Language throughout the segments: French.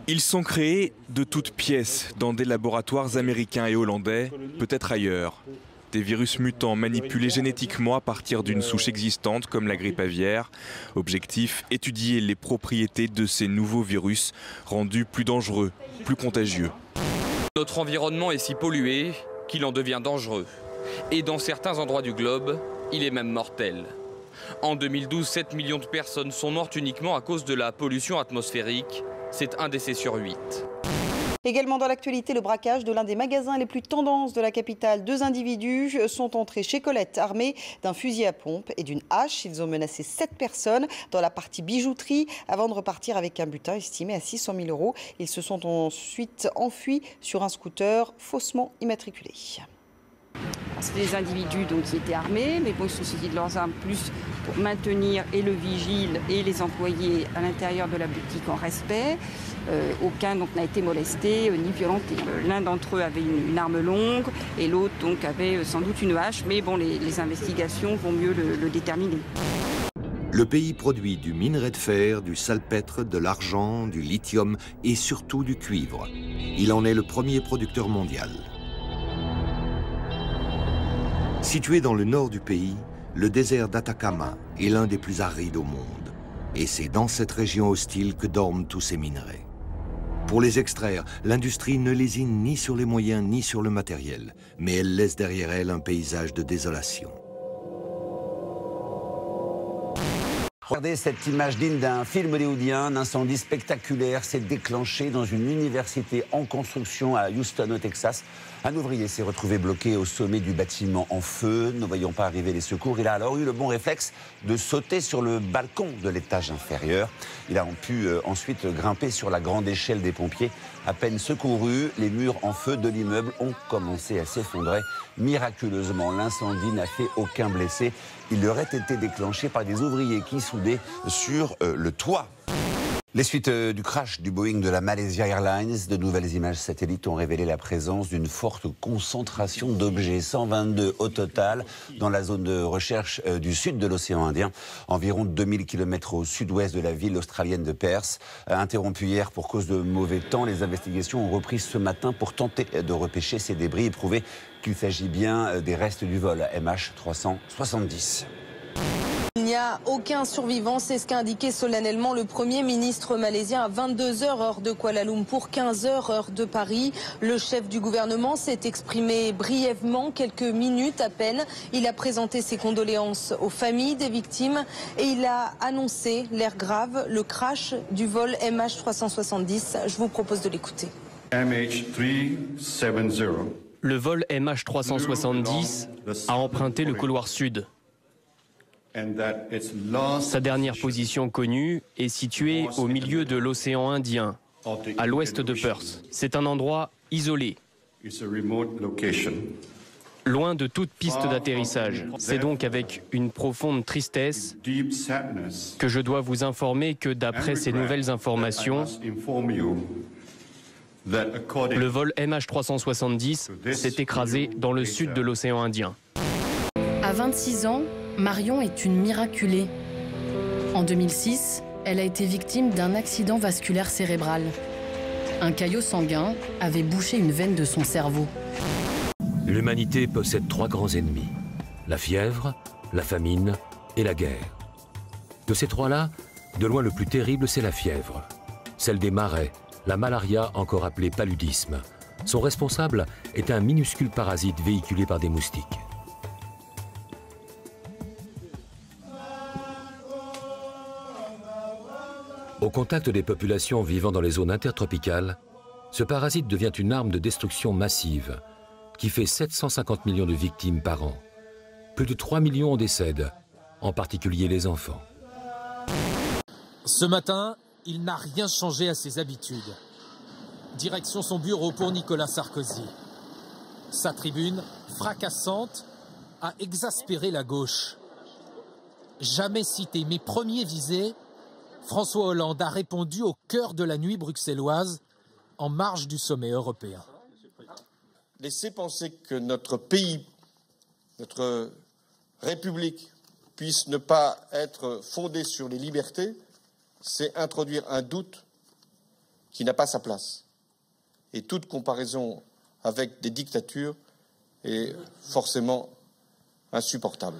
Ils sont créés de toutes pièces dans des laboratoires américains et hollandais, peut-être ailleurs. Des virus mutants manipulés génétiquement à partir d'une souche existante comme la grippe aviaire. Objectif, étudier les propriétés de ces nouveaux virus rendus plus dangereux, plus contagieux. Notre environnement est si pollué qu'il en devient dangereux. Et dans certains endroits du globe, il est même mortel. En 2012, 7 millions de personnes sont mortes uniquement à cause de la pollution atmosphérique. C'est un décès sur 8. Également dans l'actualité, le braquage de l'un des magasins les plus tendances de la capitale. 2 individus sont entrés chez Colette armés d'un fusil à pompe et d'une hache. Ils ont menacé 7 personnes dans la partie bijouterie avant de repartir avec un butin estimé à 600 000 €. Ils se sont ensuite enfuis sur un scooter faussement immatriculé. C'était des individus donc, qui étaient armés, mais bon, ils se sont saisis de leurs armes plus pour maintenir et le vigile et les employés à l'intérieur de la boutique en respect. Aucun donc n'a été molesté ni violenté. L'un d'entre eux avait une arme longue et l'autre donc avait sans doute une hache, mais bon, les investigations vont mieux le déterminer. Le pays produit du minerai de fer, du salpêtre, de l'argent, du lithium et surtout du cuivre. Il en est le premier producteur mondial. Situé dans le nord du pays, le désert d'Atacama est l'un des plus arides au monde. Et c'est dans cette région hostile que dorment tous ces minerais. Pour les extraire, l'industrie ne lésine ni sur les moyens ni sur le matériel, mais elle laisse derrière elle un paysage de désolation. Regardez cette image digne d'un film hollywoodien. Un incendie spectaculaire s'est déclenché dans une université en construction à Houston, au Texas. Un ouvrier s'est retrouvé bloqué au sommet du bâtiment en feu. Ne voyant pas arriver les secours, il a alors eu le bon réflexe de sauter sur le balcon de l'étage inférieur. Il a pu ensuite grimper sur la grande échelle des pompiers. À peine secourus, les murs en feu de l'immeuble ont commencé à s'effondrer. Miraculeusement, l'incendie n'a fait aucun blessé. Il aurait été déclenché par des ouvriers qui soudaient sur le toit. Les suites du crash du Boeing de la Malaysia Airlines, de nouvelles images satellites ont révélé la présence d'une forte concentration d'objets, 122 au total, dans la zone de recherche du sud de l'océan Indien, environ 2000 km au sud-ouest de la ville australienne de Perth. Interrompue hier pour cause de mauvais temps, les investigations ont repris ce matin pour tenter de repêcher ces débris et prouver qu'il s'agit bien des restes du vol MH370. Il n'y a aucun survivant, c'est ce qu'a indiqué solennellement le Premier ministre malaisien à 22h heure de Kuala Lumpur, 15h heure de Paris. Le chef du gouvernement s'est exprimé brièvement, quelques minutes à peine. Il a présenté ses condoléances aux familles des victimes et il a annoncé l'ère grave, le crash du vol MH370. Je vous propose de l'écouter. MH370. Le vol MH370 a emprunté le couloir sud. Sa dernière position connue est située au milieu de l'océan Indien, à l'ouest de Perth. C'est un endroit isolé, loin de toute piste d'atterrissage. C'est donc avec une profonde tristesse que je dois vous informer que d'après ces nouvelles informations, le vol MH370 s'est écrasé dans le sud de l'océan Indien. À 26 ans, Marion est une miraculée. En 2006, elle a été victime d'un accident vasculaire cérébral. Un caillot sanguin avait bouché une veine de son cerveau. L'humanité possède 3 grands ennemis, la fièvre, la famine et la guerre. De ces 3-là, de loin le plus terrible, c'est la fièvre. Celle des marais, la malaria, encore appelée paludisme. Son responsable est un minuscule parasite véhiculé par des moustiques. Au contact des populations vivant dans les zones intertropicales, ce parasite devient une arme de destruction massive qui fait 750 millions de victimes par an. Plus de 3 millions en décèdent, en particulier les enfants. Ce matin, il n'a rien changé à ses habitudes. Direction son bureau pour Nicolas Sarkozy. Sa tribune, fracassante, a exaspéré la gauche. Jamais cité, mais premier visé, François Hollande a répondu au cœur de la nuit bruxelloise, en marge du sommet européen. Laisser penser que notre pays, notre République, puisse ne pas être fondée sur les libertés, c'est introduire un doute qui n'a pas sa place. Et toute comparaison avec des dictatures est forcément insupportable.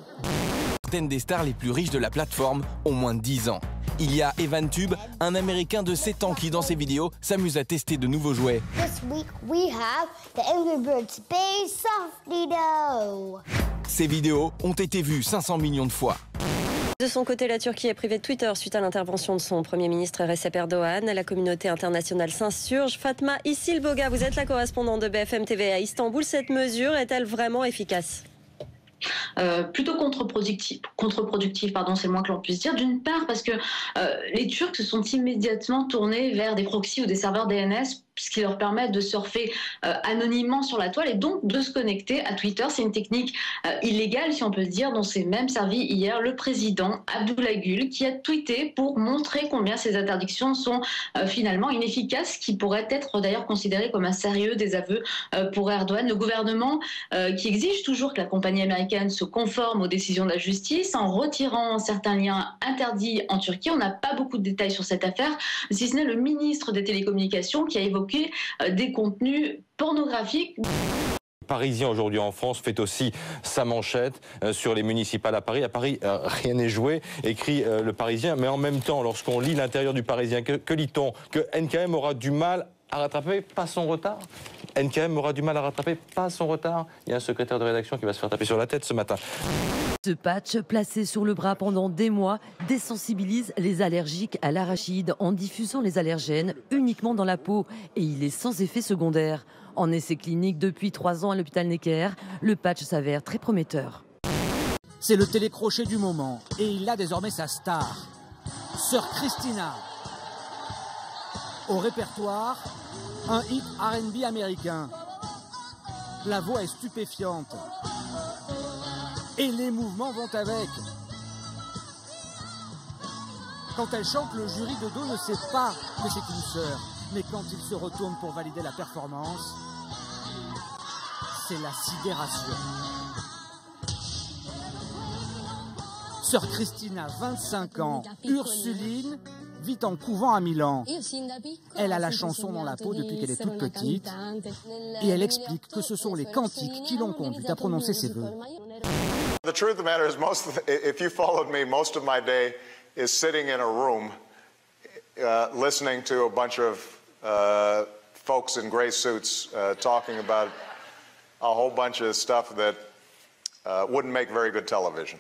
Certaines des stars les plus riches de la plateforme ont moins de 10 ans. Il y a EvanTube, un Américain de 7 ans qui, dans ses vidéos, s'amuse à tester de nouveaux jouets. This week we have the Angry Birds Space Softido. Ces vidéos ont été vues 500 millions de fois. De son côté, la Turquie est privée de Twitter suite à l'intervention de son Premier ministre Recep Erdogan. La communauté internationale s'insurge. Fatma Issilboga, vous êtes la correspondante de BFM TV à Istanbul. Cette mesure est-elle vraiment efficace ? Plutôt contre-productif, c'est le moins que l'on puisse dire. D'une part parce que les Turcs se sont immédiatement tournés vers des proxys ou des serveurs DNS, ce qui leur permet de surfer anonymement sur la toile et donc de se connecter à Twitter. C'est une technique illégale, si on peut dire, dont s'est même servi hier le président Abdullah Gül, qui a tweeté pour montrer combien ces interdictions sont finalement inefficaces, qui pourrait être d'ailleurs considéré comme un sérieux désaveu pour Erdogan. Le gouvernement qui exige toujours que la compagnie américaine se conforme aux décisions de la justice en retirant certains liens interdits en Turquie. On n'a pas beaucoup de détails sur cette affaire, si ce n'est le ministre des Télécommunications qui a évoqué des contenus pornographiques. Le Parisien aujourd'hui en France fait aussi sa manchette sur les municipales à Paris. À Paris, rien n'est joué, écrit le Parisien. Mais en même temps, lorsqu'on lit l'intérieur du Parisien, que lit-on? Que NKM aura du mal à rattraper, pas son retard. NKM aura du mal à rattraper, pas son retard. Il y a un secrétaire de rédaction qui va se faire taper sur la tête ce matin. Ce patch, placé sur le bras pendant des mois, désensibilise les allergiques à l'arachide en diffusant les allergènes uniquement dans la peau. Et il est sans effet secondaire. En essai clinique depuis 3 ans à l'hôpital Necker, le patch s'avère très prometteur. C'est le télécrochet du moment et il a désormais sa star, Sœur Christina. Au répertoire, un hit R&B américain. La voix est stupéfiante. Et les mouvements vont avec. Quand elle chante, le jury de dos ne sait pas que c'est une sœur. Mais quand il se retourne pour valider la performance, c'est la sidération. Sœur Christina, 25 ans, Ursuline, vit en couvent à Milan. Elle a la chanson dans la peau depuis qu'elle est toute petite. Et elle explique que ce sont les cantiques qui l'ont conduite à prononcer ses vœux. The truth of the matter is, if you followed me, most of my day is sitting in a room listening to a bunch of folks in gray suits talking about a whole bunch of stuff that wouldn't make very good television.